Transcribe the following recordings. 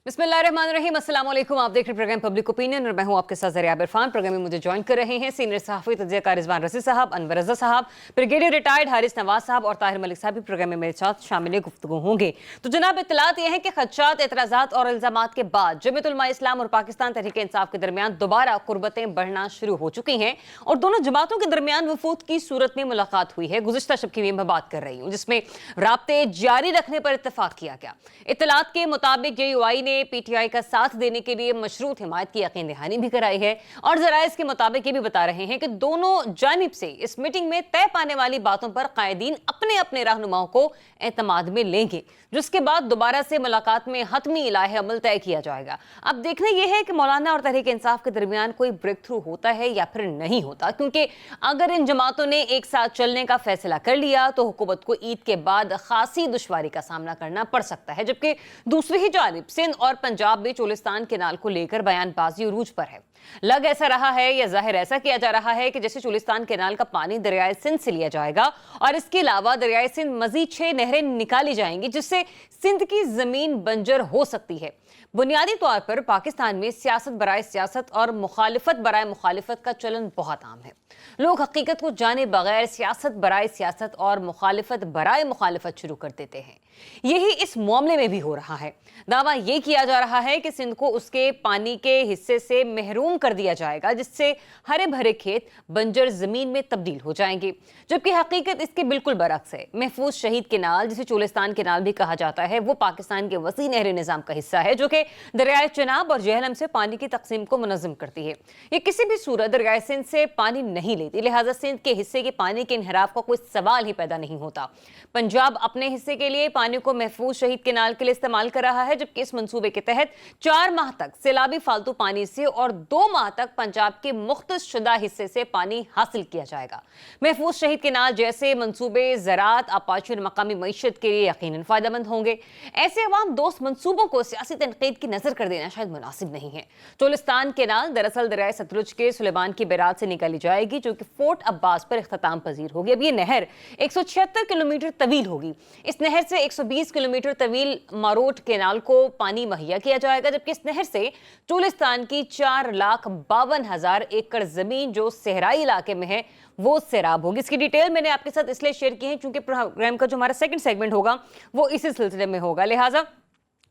बिस्मिल्लाहिर्रहमानिर्रहीम, अस्सलाम वालेकुम। आप देख रहे प्रोग्राम पब्लिक ओपिनियन और मैं हूं आपके साथ ज़रिया इरफान। प्रोग्राम में मुझे ज्वाइन कर रहे हैं सीनियर सहाफ़ी तजज़ियाकार रिजवान रज़ी साहब, अनवर रज़ा साहब, ब्रिगेडियर रिटायर्ड हारिस नवाज साहब और ताहिर मलिक साहब भी प्रोग्राम में मेरे साथ शामिल गुफ्तगू होंगे। तो जनाब, इत्तलात यह है कि खदशात, एतराज़ात और इल्ज़ामात के बाद जमीयत उलमा इस्लाम और पाकिस्तान तहरीक इंसाफ के दरमियान दोबारा कुर्बतें बढ़ना शुरू हो चुकी हैं और दोनों जमातों के दरमियान वफूद की सूरत में मुलाकात हुई है। गुज़िश्ता शब की मैं बात कर रही हूँ, जिसमें राब्ते जारी रखने पर इत्तफाक किया गया। इत्तलात के मुताबिक JUI ने PTI का साथ देने के लिए मशरूत हिमायत की यकीन दहानी भी कराई है और ज़राइज़ के मुताबिक ये भी बता रहे हैं कि दोनों जानिब से इस मीटिंग में तय पाने वाली बातों पर कायदीन अपने अपने रहनुमाओं को एतमाद में लेंगे, जिसके बाद दोबारा से मुलाकात में हतमी इलाहे अमल तय किया जाएगा। अब देखना यह है कि मौलाना और तहरीक इंसाफ के दरमियान कोई ब्रेक थ्रू होता है या फिर नहीं होता, क्योंकि अगर इन जमातों ने एक साथ चलने का फैसला कर लिया तो हुकूमत को ईद के बाद खासी दुश्वारी का सामना करना पड़ सकता है। जबकि दूसरी ही जानिब सिंध और पंजाब में चोलिस्तान केनाल को लेकर बयानबाजी उरूज पर है। लग ऐसा रहा है या जाहिर ऐसा किया जा रहा है कि जैसे चोलिस्तान केनाल का पानी दरियाए सिंध से लिया जाएगा और इसके अलावा दरियाए सिंध मजीद 6 नहरें निकाली जाएंगी, जिससे सिंध की जमीन बंजर हो सकती है। बुनियादी तौर पर पाकिस्तान में सियासत बराए सियासत और मुखालिफत बराए मुखालिफत का चलन बहुत आम है। लोग हकीकत को जाने बगैर सियासत बराए सियासत और मुखालिफत बराए मुखालिफत शुरू कर देते हैं। यही इस मामले में भी हो रहा है। दावा यह किया जा रहा है कि सिंध को उसके पानी के हिस्से से महरूम कर दिया जाएगा, जिससे हरे भरे खेत बंजर जमीन में तब्दील हो जाएंगे, जबकि हकीकत इसके बिल्कुल बरक्स है। महफूज शहीद केनाल, जिसे चोलिस्तान केनाल भी कहा जाता है, वो पाकिस्तान के वसी नहरी निजाम का हिस्सा है, जो कि दरियाए चनाब और जहलम से पानी की तकसीम को मुनज़्ज़म करती है। ये किसी भी सूरत दरियाए सिंध से पानी नहीं लेती, लिहाजा सिंध के हिस्से के पानी के इनहराफ का कोई सवाल ही पैदा नहीं होता। पंजाब अपने हिस्से के लिए पानी को महफूज शहीद केनाल के लिए इस्तेमाल कर रहा है, जबकि इस मंसूबे के तहत 4 माह तक सैलाबी फालतू पानी से और 2 माह तक पंजाब के मुख्तस शुदा हिस्से से पानी हासिल किया जाएगा। महफूज शहीद केनाल जैसे मंसूबे ज़राअत, आपाशी और मकामी मईशत के लिए यकीनन फायदेमंद होंगे। ऐसे अवाम दोस्त मंसूबों को सियासी तनकीद की नजर कर देना शायद मुनासिब नहीं है। चोलिस्तान केनाल दरअसल दरियाए सतलुज के सुलेमान की बैराज से निकाली जाएगी, जो कि फोर्ट अब्बास पर इख्तिताम पजीर होगी। अब ये नहर 176 किलोमीटर तवील होगी। इस नहर से 120 किलोमीटर तवील मारोट केनाल को पानी मुहैया किया जाएगा, जबकि इस नहर से चोलिस्तान की 4,52,000 एकड़ जमीन जो सहराई इलाके में है वो सैराब होगी। इसकी डिटेल मैंने आपके साथ इसलिए शेयर की है क्योंकि प्रोग्राम का जो हमारा सेकंड सेगमेंट होगा वो इसी सिलसिले में होगा। लिहाजा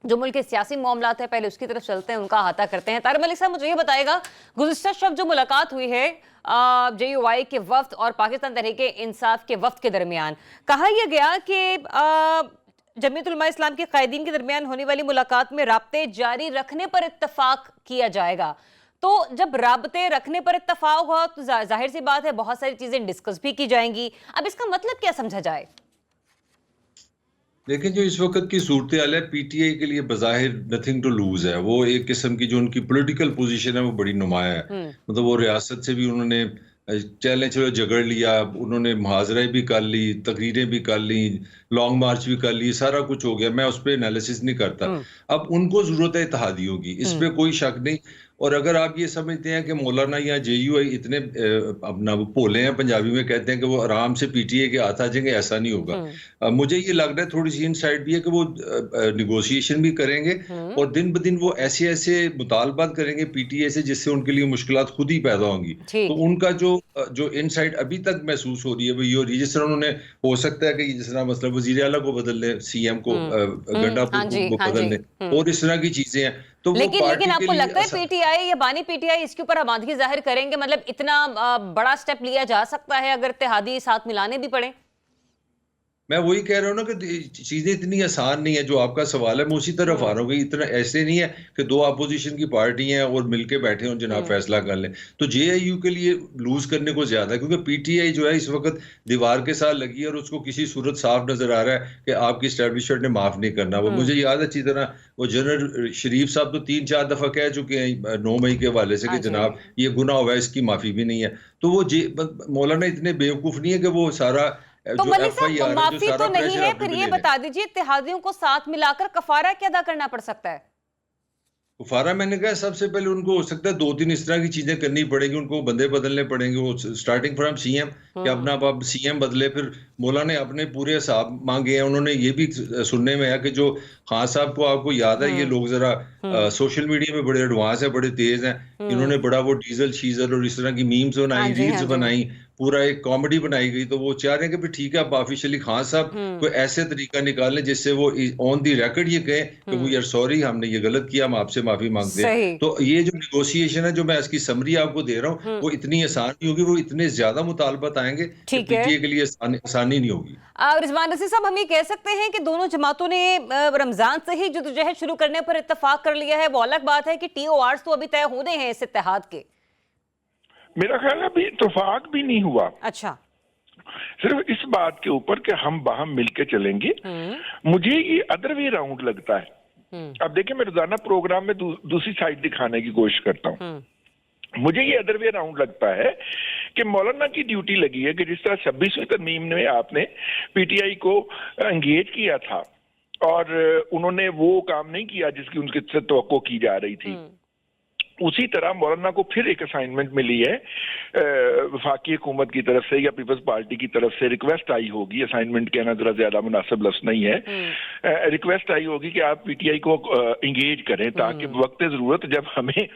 जो मुल्क के सियासी मामलात है पहले उसकी तरफ चलते हैं, उनका अहाता करते हैं। ताहिर मलिक साहब, मुझे ये बताएगा, गुज़िश्ता शब जो मुलाकात हुई है JUI के वफ्द और पाकिस्तान तहरीक इंसाफ के वफ्द के दरमियान, कहा यह गया कि जमीयत उलमा इस्लाम के कायदीन के दरमियान होने वाली मुलाकात में राब्ते जारी रखने पर इत्तफाक किया जाएगा। तो जब राब्ते रखने पर इत्तफाक हुआ तो जाहिर सी बात है बहुत सारी चीजें डिस्कस भी की जाएंगी। अब इसका मतलब क्या समझा जाए? लेकिन जो इस वक्त की सूरत हाल है, PTI के लिए बज़ाहिर नथिंग टू लूज है। वो एक किस्म की जो उनकी पॉलिटिकल पोजीशन है वो बड़ी नुमाया है। मतलब वो रियासत से भी उन्होंने चलो झगड़ लिया, उन्होंने मुहाजरे भी कर ली, तकरीरें भी कर ली, लॉन्ग मार्च भी कर ली, सारा कुछ हो गया। मैं उस पर एनालिसिस नहीं करता। अब उनको जरूरत है इत्तेहादियों की, इस पे कोई शक नहीं। और अगर आप ये समझते हैं कि मौलाना या JUI इतने अपना भोले हैं, पंजाबी में कहते हैं कि वो आराम से PTI के हाथ आ जाएंगे, ऐसा नहीं होगा। मुझे ये लग रहा है थोड़ी सी इनसाइड भी है कि वो निगोशिएशन भी करेंगे और दिन ब दिन वो ऐसे ऐसे मुतालबात करेंगे PTI से जिससे उनके लिए मुश्किलात खुद ही पैदा होंगी। तो उनका जो इनसाइड अभी तक महसूस हो रही है वो ये हो रही है, जिस तरह उन्होंने, हो सकता है कि जिस तरह मतलब वजीर आला को बदल ले, CM को गंडापुर को बदल ले और इस तरह की चीजें हैं। तो लेकिन आपको लगता है PTI या बानी PTI इसके ऊपर आमादगी जाहिर करेंगे? मतलब इतना बड़ा स्टेप लिया जा सकता है अगर इत्तेहादी साथ मिलाने भी पड़े? मैं वही कह रहा हूँ ना कि चीजें इतनी आसान नहीं है। जो आपका सवाल है मैं उसी तरफ आ रहा हूँ कि इतना ऐसे नहीं है कि 2 अपोजिशन की पार्टी हैं और मिलके बैठे हों जनाब फैसला कर लें। तो JIU के लिए लूज करने को ज्यादा है, क्योंकि PTI जो है इस वक्त दीवार के साथ लगी है और उसको किसी सूरत साफ नजर आ रहा है कि आपकी स्टैब्लिशमेंट ने माफ नहीं करना। वो मुझे याद है अच्छी तरह, वो जनरल शरीफ साहब तो 3-4 दफा कह चुके हैं 9 मई के हवाले से कि जनाब ये गुनाह हुआ है, इसकी माफी भी नहीं है। तो वो मौलाना इतने बेवकूफ नहीं है कि वो सारा तो मलिक साहब, माफी तो नहीं है, फिर ये बता दीजिए इत्तेहादियों को साथ मिलाकर कफारा क्या अदा करना पड़ सकता है? फारा, मैंने कहा सबसे पहले उनको हो सकता है 2-3 इस तरह की चीजें करनी पड़ेगी, उनको बंदे बदलने पड़ेंगे। वो स्टार्टिंग फ्रॉम सीएम कि अपना आप सीएम बदले। फिर मौला ने अपने पूरे हिसाब मांगे हैं। उन्होंने ये भी सुनने में आया कि जो खान साहब को, आपको याद है, ये लोग जरा सोशल मीडिया में बड़े एडवांस है, बड़े तेज हैं। इन्होंने बड़ा वो डीजल शीजल और इस तरह की मीम्स हाँ बनाई, जी, रील्स हाँ जी। बनाई, पूरा एक कॉमेडी बनाई गई। तो वो चाह रहे हैं कि भी ठीक है, आप ऑफिशियली खान साहब कोई ऐसे तरीका निकालें जिससे वो ऑन दी रिकॉर्ड ये कहें कि वो यार सॉरी, हमने ये गलत किया, हम आपसे माफी मांगते हैं। सही। तो ये जो निगोशिएशन है, जो मैं इसकी समरी आपको दे रहा हूँ, वो इतनी आसान नहीं होगी। वो इतने ज्यादा मुतालबात आएंगे कि ठीक है। पीटीए के लिए आसानी नहीं होगी। रिजवान रसी साहब, हम ये कह सकते हैं कि दोनों जमातों ने रमजान से ही जद्दोजहद शुरू करने पर इत्तेफाक कर लिया है। वो अलग बात है कि टीओआर तो अभी तय होने हैं इस इत्तेहाद के। मेरा ख्याल है अभी इत्तेफाक भी नहीं हुआ, अच्छा। सिर्फ इस बात के ऊपर कि हम बाहम मिलके चलेंगे। मुझे ये अदर वे राउंड लगता है। अब देखिए, मैं रोजाना प्रोग्राम में दूसरी साइड दिखाने की कोशिश करता हूँ। मुझे ये अदर वे राउंड लगता है कि मौलाना की ड्यूटी लगी है कि जिस तरह 26वीं तरमीम में आपने पीटीआई को एंगेज किया था और उन्होंने वो काम नहीं किया जिसकी उनके से तवक्को की जा रही थी, उसी तरह मौलाना को फिर एक असाइनमेंट मिली है वफाकी हुकूमत की तरफ से या पीपल्स पार्टी की तरफ से। रिक्वेस्ट आई होगी, असाइनमेंट कहना जरा ज्यादा मुनासिब लफ्ज नहीं है, रिक्वेस्ट आई होगी कि आप पीटीआई को इंगेज करें ताकि वक्त जरूरत जब हमें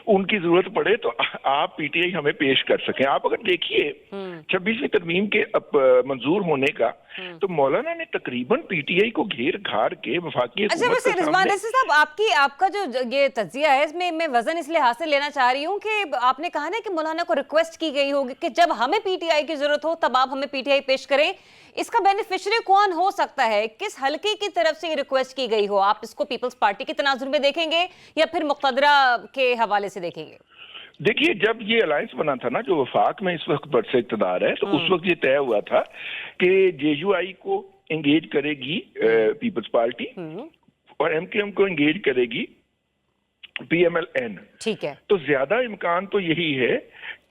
उनकी जरूरत पड़े तो आप पीटीआई हमें पेश कर सकें। आप अगर देखिए 26वीं तरमीम के मंजूर होने का, तो मौलाना ने तकरीबन पीटीआई को घेर घार के वफाकी अच्छा, वैसे रिजवान रसी साहब, आपका जो ये तज्जिया है, इसमें मैं वजन इसलिए लिहाज से लेना चाह रही हूँ कि आपने कहा ना कि मौलाना को रिक्वेस्ट की गई होगी कि जब हमें पीटीआई की जरूरत हो तब आप हमें पीटीआई पेश करें। इसका बेनिफिशियरी कौन हो सकता है? किस हलके की तरफ से ये रिक्वेस्ट की गई हो? आप इसको पीपल्स पार्टी के तनाजुर में देखेंगे या फिर मुक्तदरा के हवाले से देखेंगे? देखिए, जब ये अलायंस बना था ना, जो वफाक में इस वक्त बरसे इक़्तिदार है, तो उस वक्त ये तय हुआ था कि जेयूआई को एंगेज करेगी पीपल्स पार्टी और एमकेएम को एंगेज करेगी पीएमएलएन। ठीक है। तो ज्यादा इम्कान तो यही है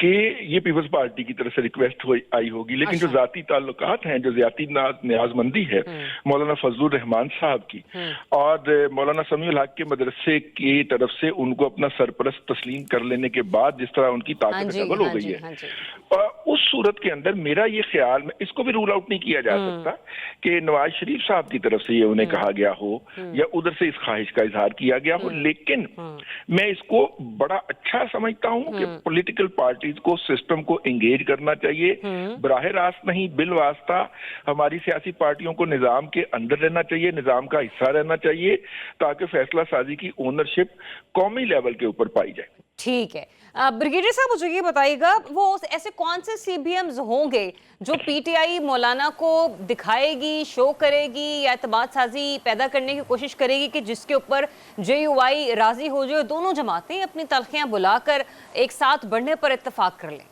कि ये पीपल्स पार्टी की तरफ से रिक्वेस्ट आई होगी, लेकिन जो जाती ताल्लुकात हैं, जो ज्यादा न्याजमंदी है मौलाना फजलुर रहमान साहब की और मौलाना समीउल हक के मदरसे की तरफ से उनको अपना सरपरस्त तस्लीम कर लेने के बाद जिस तरह उनकी ताकत डबल हो गई है, उस सूरत के अंदर मेरा ये ख्याल, में इसको भी रूल आउट नहीं किया जा सकता कि नवाज शरीफ साहब की तरफ से ये उन्हें कहा गया हो या उधर से इस ख्वाहिश का इजहार किया गया हो, लेकिन मैं इसको बड़ा अच्छा समझता हूं कि पॉलिटिकल पार्टी को, सिस्टम को एंगेज करना चाहिए, बराह रास्त नहीं, बिल वास्ता हमारी सियासी पार्टियों को निजाम के अंदर रहना चाहिए, निजाम का हिस्सा रहना चाहिए, ताकि फैसला साजी की ओनरशिप कौमी लेवल के ऊपर पाई जाए। ठीक है। ब्रिगेडियर साहब, मुझे ये बताइएगा, वो ऐसे कौन से सीबीएम्स होंगे जो पीटीआई मौलाना को दिखाएगी, शो करेगी या एतमाद साजी पैदा करने की कोशिश करेगी कि जिसके ऊपर जेयूआई राजी हो जाए, दोनों जमातें अपनी तलखियां बुलाकर एक साथ बढ़ने पर इत्तेफाक कर लें?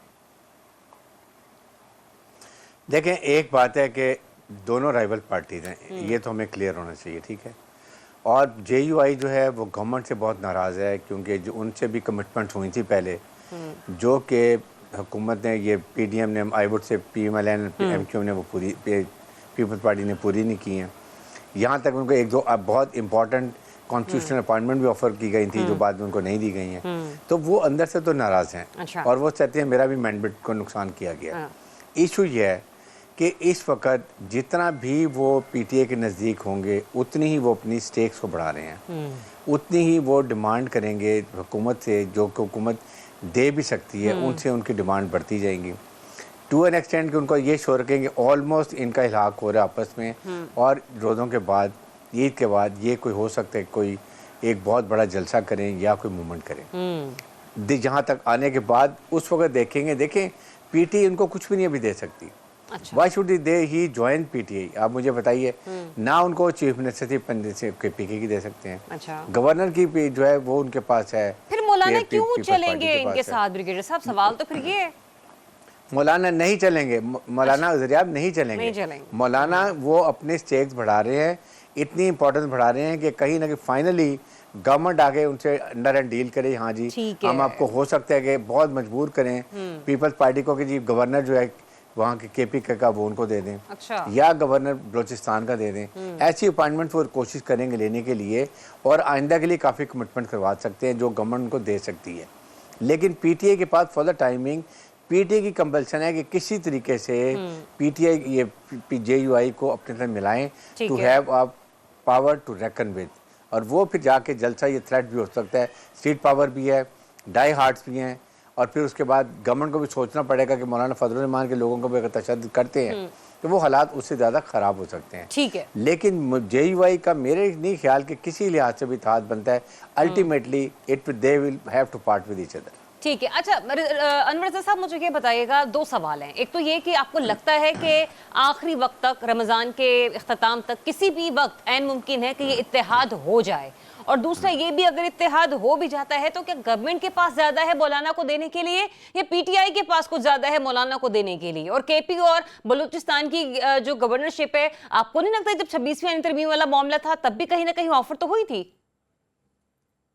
देखें, एक बात है कि दोनों राइवल पार्टीज हैं, ये तो हमें क्लियर होना चाहिए, ठीक है। और जेयूआई जो है वो गवर्नमेंट से बहुत नाराज़ है, क्योंकि जो उनसे भी कमिटमेंट हुई थी पहले, जो कि हुकूमत ने, ये पीडीएम ने, I would say PMLN, MQM ने वो पूरी, पीपल्स पार्टी ने पूरी नहीं की हैं। यहाँ तक उनको एक दो बहुत इंपॉर्टेंट कॉन्स्टिट्यूशनल अपॉइंटमेंट भी ऑफर की गई थी जो बाद में उनको नहीं दी गई हैं। तो वो अंदर से तो नाराज़ हैं। अच्छा। और वो चाहते हैं मेरा भी मैंडेट को नुकसान किया गया। इशू ये है कि इस वक्त जितना भी वो पीटीए के नज़दीक होंगे उतनी ही वो अपनी स्टेक्स को बढ़ा रहे हैं, उतनी ही वो डिमांड करेंगे हुकूमत से, जो कि हुकूमत दे भी सकती है, उनसे उनकी डिमांड बढ़ती जाएंगी टू एन एक्सटेंट कि उनको ये शो रखेंगे ऑलमोस्ट इनका हिलाक हो रहा है आपस में। और रोज़ों के बाद, ईद के बाद ये कोई हो सकता है कोई एक बहुत बड़ा जलसा करें या कोई मूवमेंट करें। जहाँ तक आने के बाद उस वक्त देखेंगे, देखें पीटीए उनको कुछ भी नहीं अभी दे सकती। Why should they he join PTI? आप मुझे बताइए ना, उनको चीफ मिनिस्टर के पीके की दे सकते हैं। अच्छा। गवर्नर की जो है वो उनके पास है। फिर मौलाना क्यों चलेंगे इनके साथ? ब्रिगेडियर साहब, सवाल तो फिर ये है। मौलाना नहीं चलेंगे, मौलाना ज़रियाब नहीं चलेंगे। मौलाना वो अपने स्टेक्स बढ़ा रहे हैं, इतनी इंपॉर्टेंस बढ़ा रहे हैं कि कहीं ना कहीं फाइनली गवर्नमेंट आगे उनसे अंडर एंड डील करे। हाँ जी, हम आपको हो सकता है कि बहुत मजबूर करें पीपल्स पार्टी को कि जी गवर्नर जो है वहाँ के KP का वो उनको दे दें, अच्छा। या गवर्नर बलूचिस्तान का दे दें। ऐसी अपॉइंटमेंट वो कोशिश करेंगे लेने के लिए, और आइंदा के लिए काफ़ी कमिटमेंट करवा सकते हैं जो गवर्नमेंट उनको दे सकती है। लेकिन PTI के पास फॉर द टाइमिंग PTI की कंपल्सन है कि किसी तरीके से PTI ये JUI को अपने साथ मिलाएं ठीक टू है। Have a power to reckon with, और वो फिर जाके जलसा ये थ्रेट भी हो सकता है, स्ट्रीट पावर भी है, डाई हार्ट्स भी हैं, और फिर उसके बाद गवर्नमेंट को भी सोचना पड़ेगा कि मौलाना फजलुर रहमान के लोगों को भी अगर तशद्दुद करते हैं तो वो हालात उससे ज़्यादा ख़राब हो सकते हैं। ठीक है। लेकिन JUI का मेरे नहीं ख्याल कि किसी लिहाज से भी इत्तेहाद बनता है, ultimately they will have to part with each other. ठीक है। अच्छा अनवर रज़ा साहब, मुझे ये बताइएगा, दो सवाल हैं। एक तो ये कि आपको लगता है कि आखिरी वक्त तक, रमज़ान के इख्तिताम तक, किसी भी वक्त ऐन मुमकिन है कि ये इत्तेहाद हो जाए, और दूसरा ये भी अगर इत्तेहाद हो भी जाता है तो क्या गवर्नमेंट के पास ज्यादा है मौलाना को देने के लिए, या PTI के पास कुछ ज्यादा है मौलाना को देने के लिए? और KP और बलूचिस्तान की जो गवर्नरशिप है, आपको नहीं लगता जब 26वीं तरमीम वाला मामला था तब भी कहीं ना कहीं ऑफर तो हुई थी?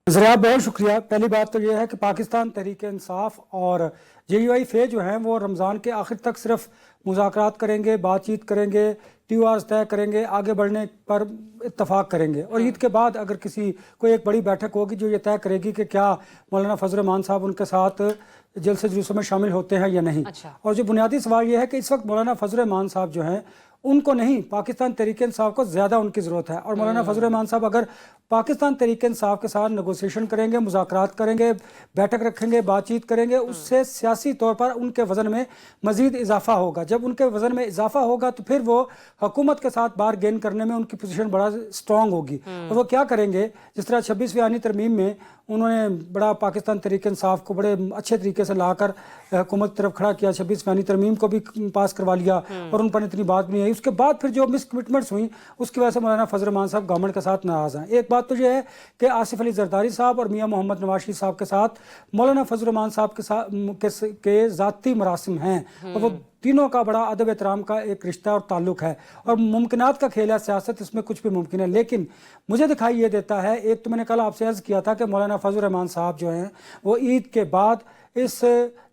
ज़रा बहुत शुक्रिया। पहली बात तो ये है कि पाकिस्तान तहरीक इंसाफ और JUI फे जो हैं वो रमज़ान के आखिर तक सिर्फ मुज़ाकरात करेंगे, बातचीत करेंगे, TORs तय करेंगे, आगे बढ़ने पर इत्तफाक करेंगे, और ईद के बाद अगर किसी कोई एक बड़ी बैठक होगी जो ये तय करेगी कि क्या मौलाना फजल रहमान साहब उनके साथ जलसे जुलूसों में शामिल होते हैं या नहीं। अच्छा। और जो बुनियादी सवाल ये है कि इस वक्त मौलाना फजल रहमान साहब जो हैं उनको नहीं, पाकिस्तान तहरीक इंसाफ को ज़्यादा उनकी ज़रूरत है। और मौलाना फजल रहमान साहब अगर पाकिस्तान तहरीक इंसाफ के साथ नेगोशिएशन करेंगे, मुज़ाकरात करेंगे, बैठक रखेंगे, बातचीत करेंगे, उससे सियासी तौर पर उनके वज़न में मज़ीद इजाफा होगा। जब उनके वज़न में इजाफा होगा तो फिर वो हुकूमत के साथ बार गेन करने में उनकी पोजीशन बड़ा स्ट्रॉन्ग होगी। और वो क्या करेंगे, जिस तरह 26वीं आनी तरमीम में उन्होंने बड़ा पाकिस्तान तहरीक इंसाफ को बड़े अच्छे तरीके से लाकर हुकूमत की तरफ खड़ा किया, 26वीं आनी तरमीम को भी पास करवा लिया, और उन पर इतनी बात भी नहीं आई। उसके बाद फिर जो मिस कमिटमेंट्स हुई उसकी वजह से मौलाना फजल रहमान साहब गवर्नमेंट के साथ नाराज़ हैं। एक बात तो ये है कि आसिफ अली जरदारी साहब और मियाँ मोहम्मद नवाज शरीफ साहब के साथ मौलाना फजल रहमान साहब के साथ के ज़ाती मरासिम हैं, और वो तीनों का बड़ा अदब एहतराम का एक रिश्ता और ताल्लुक है, और मुमकिनात का खेल है सियासत, इसमें कुछ भी मुमकिन है। लेकिन मुझे दिखाई ये देता है, एक तो मैंने कल आपसे अर्ज़ किया था कि मौलाना फजल रहमान साहब जो हैं वो ईद के बाद इस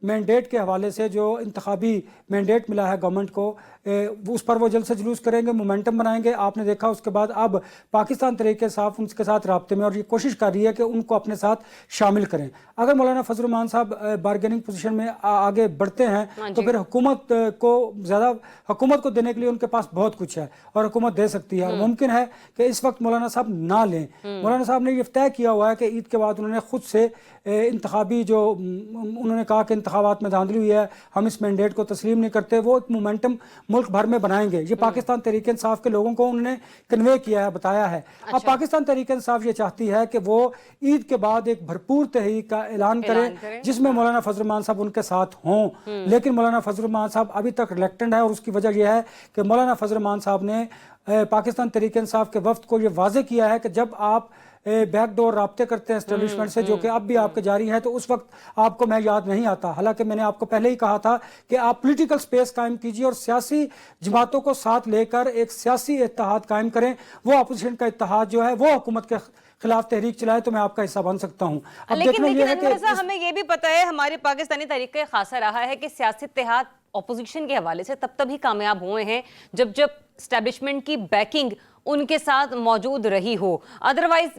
मैंडेट के हवाले से जो इंतखाबी मैंडेट मिला है गवर्नमेंट को, उस पर वो जल्द से जुलूस करेंगे, मोमेंटम बनाएंगे। आपने देखा उसके बाद अब पाकिस्तान तहरीक इंसाफ उनके साथ राब्ते में, और ये कोशिश कर रही है कि उनको अपने साथ शामिल करें। अगर मौलाना फजल रहमान साहब बारगेनिंग पोजीशन में आगे बढ़ते हैं तो फिर हुकूमत को देने के लिए उनके पास बहुत कुछ है, और हुकूमत दे सकती है। मुमकिन है कि इस वक्त मौलाना साहब ना लें। मौलाना साहब ने ये तय किया हुआ है कि ईद के बाद उन्होंने खुद से इंतखाबी जो उन्होंने कहा कि इंतखाबात में धांधली हुई है, हम इस मैंडेट को तस्लीम नहीं करते, वो एक मोमेंटम मुल्क भर में बनाएंगे। ये पाकिस्तान तहरीक इंसाफ के लोगों को उन्होंने कन्वे किया है, बताया है। अब पाकिस्तान तहरीक इंसाफ ये चाहती है कि वो ईद के बाद एक भरपूर तहरीक का ऐलान करे जिसमें मौलाना फजल रहमान साहब उनके साथ हों। लेकिन मौलाना फजल रहमान साहब अभी तक रिलेक्टेंट है, और उसकी वजह यह है कि मौलाना फजल रहमान साहब ने पाकिस्तान तहरीक इंसाफ के वफ्द को ये वाजे किया है कि जब आप बैकडोर राब्ते करते हैं एस्टेब्लिशमेंट से, जो कि अब भी आपके जारी है, तो उस वक्त आपको मैं याद नहीं आता। हालांकि मैंने आपको पहले ही कहा था कि आप पॉलिटिकल स्पेस कायम कीजिए और सियासी जमातों को साथ लेकर एक सियासी इत्तेहाद कायम करें। वो अपोजिशन का इत्तेहाद जो है वो हुकूमत के खिलाफ तहरीक चलाए तो मैं आपका हिस्सा बन सकता हूँ। लेकिन हमें ये भी पता है, हमारे पाकिस्तानी तहरीक का खासा रहा है कि सियासी इत्तेहाद ऑपोजिशन के हवाले से तब ही कामयाब हुए हैं जब एस्टेब्लिशमेंट की बैकिंग उनके साथ मौजूद रही हो। अदरवाइज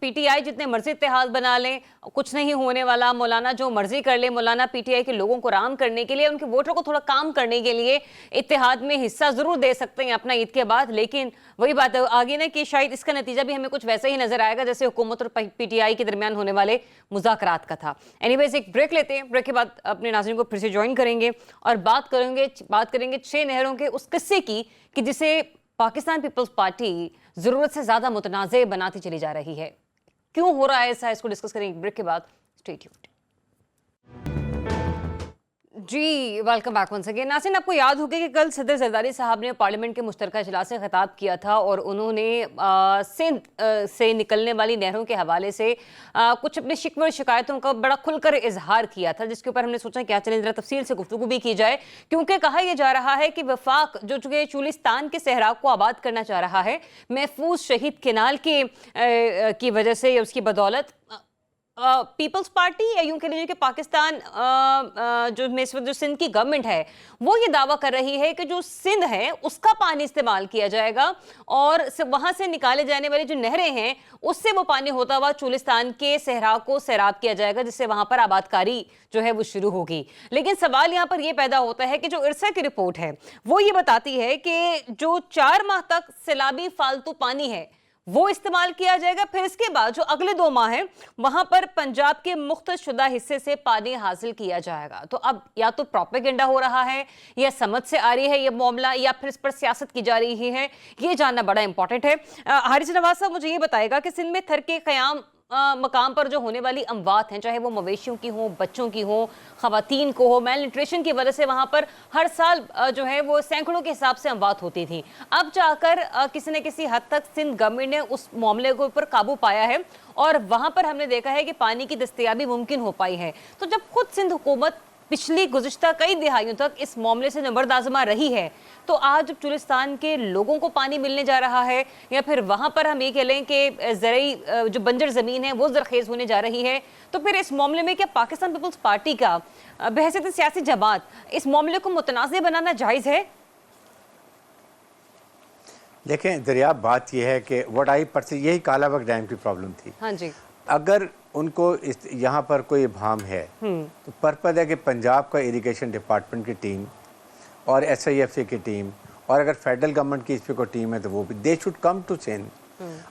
PTI जितने मर्जी इत्तेहाद बना लें, कुछ नहीं होने वाला। मौलाना जो मर्जी कर ले, मौलाना PTI के लोगों को राम करने के लिए, उनके वोटरों को थोड़ा काम करने के लिए इत्तेहाद में हिस्सा जरूर दे सकते हैं अपना ईद के बाद। लेकिन वही बात है आगे ना कि शायद इसका नतीजा भी हमें कुछ वैसा ही नजर आएगा जैसे हुकूमत और PTI के दरमियान होने वाले मुज़ाकरात का था। एनीवेज एक ब्रेक लेते हैं, ब्रेक के बाद अपने नाज़रीन को फिर से ज्वाइन करेंगे और बात करेंगे 6 नहरों के उस किस्से की कि जिसे पाकिस्तान पीपल्स पार्टी जरूरत से ज्यादा मुतनाज़े बनाती चली जा रही है। क्यों हो रहा है ऐसा, इसको डिस्कस करेंगे ब्रेक के बाद। Stay tuned. जी वेलकम बैक वंस अगेन। नाज़रीन, आपको याद होगा कि कल सदर जरदारी साहब ने पार्लियामेंट के मुश्तरका इजलास से खिताब किया था और उन्होंने सिंध से निकलने वाली नहरों के हवाले से कुछ अपनी शिकवे और शिकायतों का बड़ा खुलकर इजहार किया था, जिसके ऊपर हमने सोचा क्या चलें जरा तफसील से गुफ्तगू भी की जाए। क्योंकि कहा यह जा रहा है कि वफाक जो चुलिस्तान के सहरा को आबाद करना चाह रहा है, महफूज शहीद केनाल की वजह से या उसकी बदौलत पीपल्स पार्टी या यूं कह लीजिए कि पाकिस्तान जो में इस वक्त जो सिंध की गवर्नमेंट है वो ये दावा कर रही है कि जो सिंध है उसका पानी इस्तेमाल किया जाएगा और वहां से निकाले जाने वाली जो नहरें हैं उससे वो पानी होता हुआ चुलिस्तान के सहरा को सैराब किया जाएगा, जिससे वहां पर आबादकारी जो है वो शुरू होगी। लेकिन सवाल यहां पर यह पैदा होता है कि जो इरसा की रिपोर्ट है वो ये बताती है कि जो 4 माह तक सैलाबी फालतू पानी है वो इस्तेमाल किया जाएगा, फिर इसके बाद जो अगले 2 माह हैं वहां पर पंजाब के मुख्तसुदा हिस्से से पानी हासिल किया जाएगा। तो अब या तो प्रोपेगेंडा हो रहा है या समझ से आ रही है ये मामला, या फिर इस पर सियासत की जा रही है, ये जानना बड़ा इंपॉर्टेंट है। हारिस नवाज साहब मुझे ये बताएगा कि सिंध में थर के क़याम मकाम पर जो होने वाली अमवात हैं, चाहे वो मवेशियों की हो, बच्चों की हो, खवातीन को हो, मेल न्यूट्रिशन की वजह से वहाँ पर हर साल जो है वो सैकड़ों के हिसाब से अमवात होती थी। अब जाकर किसी न किसी हद तक सिंध गवर्नमेंट ने उस मामले के ऊपर काबू पाया है और वहाँ पर हमने देखा है कि पानी की दस्तयाबी मुमकिन हो पाई है। तो जब खुद सिंध हुकूमत पिछली गुज़िश्ता कई दिहाइयों तक इस मामले से नबरदाज़मा रही है, तो आज जब चुलिस्तान के लोगों को पानी मिलने जा रहा है या फिर वहाँ पर हम ये कह लें कि ज़रई जो बंजर ज़मीन है वो ज़रखेज़ होने जा रही है, तो फिर इस मामले में क्या पाकिस्तान पीपल्स पार्टी का बहैसियत सियासी जमात इस मामले को मुतनाज़ बनाना जायज़ है? देखें दरिया, बात यह है कि व्हाट आई परसी यही कालाबाग डैम की प्रॉब्लम थी। हाँ जी, अगर उनको इस यहाँ पर कोई इबाम है तो पर्पज़ है कि पंजाब का इरिगेशन डिपार्टमेंट की टीम और SIFC की टीम और अगर फेडरल गवर्नमेंट की इस पर कोई टीम है तो वो भी they should come to Sindh,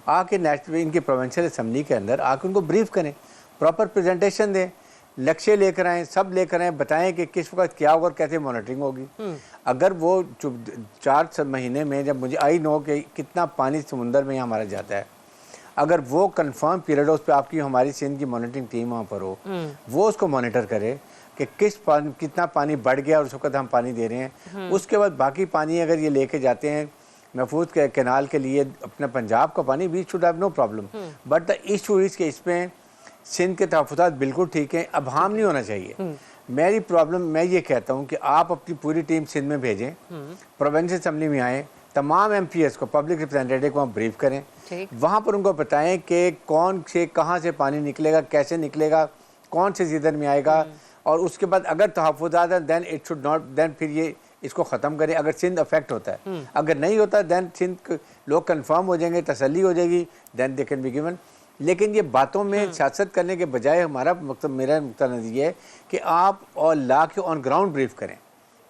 आके नेशनल इनकी प्रोविंशियल असम्बली के अंदर आके उनको ब्रीफ करें, प्रॉपर प्रेजेंटेशन दें, लक्ष्य लेकर आएँ, सब लेकर आएँ, बताएं कि किस वक्त क्या होगा और कैसे मॉनिटरिंग होगी। अगर वो 4 महीने में जब मुझे आई नो कि कितना पानी समुंदर में यहाँ हमारा जाता है, अगर वो कंफर्म पीरियड हो उस पर आपकी हमारी सिंध की मॉनिटरिंग टीम वहाँ पर हो, वो उसको मॉनिटर करे कि कितना पानी बढ़ गया और उस वक्त हम पानी दे रहे हैं। उसके बाद बाकी पानी अगर ये लेके जाते हैं महफूज के कैनाल के लिए अपना पंजाब का पानी, we should have no problem. But the issue is कि इसमें सिंध के तहफ़्फ़ुज़ात बिल्कुल ठीक हैं, अब हार्म नहीं होना चाहिए। मेरी प्रॉब्लम, मैं ये कहता हूँ कि आप अपनी पूरी टीम सिंध में भेजें, प्रोविंशियल असम्बली में आएँ, तमाम MPs को, पब्लिक रिप्रेजेंटेटिव को ब्रीफ करें, वहाँ पर उनको बताएं कि कौन से कहाँ से पानी निकलेगा, कैसे निकलेगा, कौन से सीजन में आएगा, और उसके बाद अगर तहफ़्फ़ुज़ात है then it should not, then फिर ये इसको ख़त्म करें अगर सिंध अफेक्ट होता है। अगर नहीं होता देन सिंध लोग कंफर्म हो जाएंगे, तसल्ली हो जाएगी, then they can be given. लेकिन ये बातों में सियासत करने के बजाय हमारा मतलब, मेरा नज़रिया है कि आप और ला के ऑन ग्राउंड ब्रीफ करें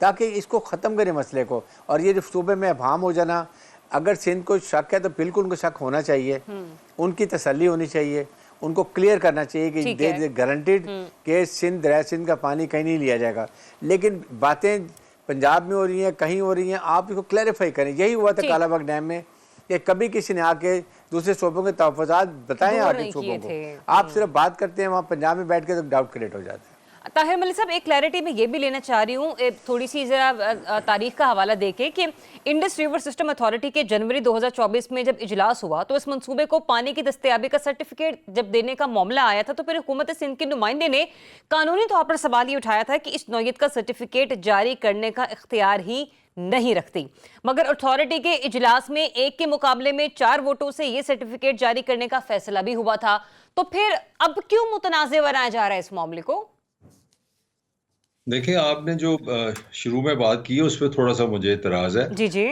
ताकि इसको ख़त्म करें मसले को। और ये जो सूबे में अभाम हो जाना, अगर सिंध को शक है तो बिल्कुल उनको शक होना चाहिए, उनकी तसल्ली होनी चाहिए, उनको क्लियर करना चाहिए कि दे गारंटीड कि दरिया सिंध का पानी कहीं नहीं लिया जाएगा। लेकिन बातें पंजाब में हो रही हैं, कहीं हो रही हैं, आप इसको क्लैरिफाई करें। यही हुआ था कालाबाग डैम में कि कभी किसी ने आके दूसरे सूबों के तहफ़्फ़ुज़ात बताएं आगे सूबों को, आप सिर्फ बात करते हैं वहाँ पंजाब में बैठ के तो डाउट क्रिएट हो जाता है। ताहिर मलिक साहब, एक क्लैरिटी में ये भी लेना चाह रही हूँ, थोड़ी सी जरा तारीख का हवाला देके कि इंडस रिवर सिस्टम अथॉरिटी के जनवरी 2024 में जब इजलास हुआ तो इस मंसूबे को पानी की दस्तयाबी का सर्टिफिकेट जब देने का मामला आया था तो फिर हुकूमत सिंध के नुमाइंदे ने कानूनी तौर पर सवाल ये उठाया था कि इस नौयत का सर्टिफिकेट जारी करने का इख्तियार ही नहीं रखती, मगर अथॉरिटी के इजलास में 1 के मुकाबले में 4 वोटों से ये सर्टिफिकेट जारी करने का फैसला भी हुआ था। तो फिर अब क्यों मुतनाज़े बनाया जा रहा है इस मामले को? देखिए, आपने जो शुरू में बात की है उस पर थोड़ा सा मुझे इतराज है। जी जी,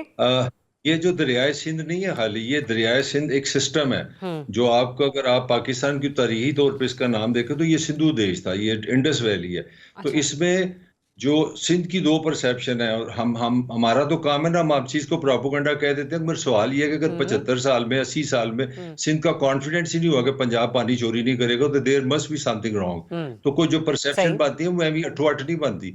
ये जो दरियाए सिंध नहीं है खाली, ये दरियाए सिंध एक सिस्टम है जो आपको, अगर आप पाकिस्तान की तारीखी तौर पे इसका नाम देखें तो ये सिंधु देश था, ये इंडस वैली है। तो इसमें जो सिंध की 2 परसेप्शन है और हमारा तो काम है ना, हम आप चीज को प्रोपेगेंडा कह देते हैं। मेरा सवाल ये है कि अगर 75 साल में 80 साल में सिंध का कॉन्फिडेंस ही नहीं हुआ कि पंजाब पानी चोरी नहीं करेगा तो there must be something wrong. तो कोई जो परसेप्शन बनती है वो भी अठो-अठ नहीं बनती।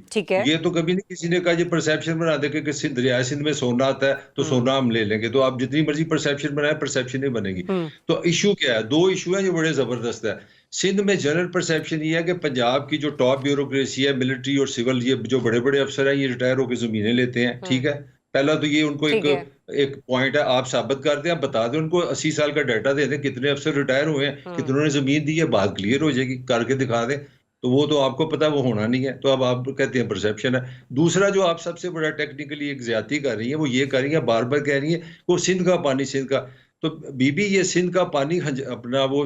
ये तो कभी नहीं किसी ने कहा ये परसेप्शन बना दे कि सिंध दरिया सिंध में सोना आता है तो सोना हम ले लेंगे, तो आप जितनी मर्जी परसेप्शन बनाए परसेप्शन नहीं बनेगी। तो इशू क्या है? 2 इशू है जो बड़े जबरदस्त है। सिंध में जनरल परसेप्शन ये है कि पंजाब की जो टॉप ब्यूरोक्रेसी है, मिलिट्री और सिविल, ये जो बड़े बड़े अफसर हैं ये रिटायर होकर जमीनें लेते हैं। ठीक है, पहला तो ये उनको एक पॉइंट है, आप साबित कर दें, आप बता दें उनको, 80 साल का डाटा दे दें कितने अफसर रिटायर हुए हैं, कितनों ने जमीन दी है, बात क्लियर हो जाएगी, करके दिखा दें। तो वो तो आपको पता है वो होना नहीं है, तो अब आप कहते हैं परसेप्शन है। दूसरा जो आप सबसे बड़ा टेक्निकली एक ज्यादती कर रही है वो ये कर रही है, बार बार कह रही है वो सिंध का पानी, सिंध का। तो बीबी ये सिंध का पानी अपना वो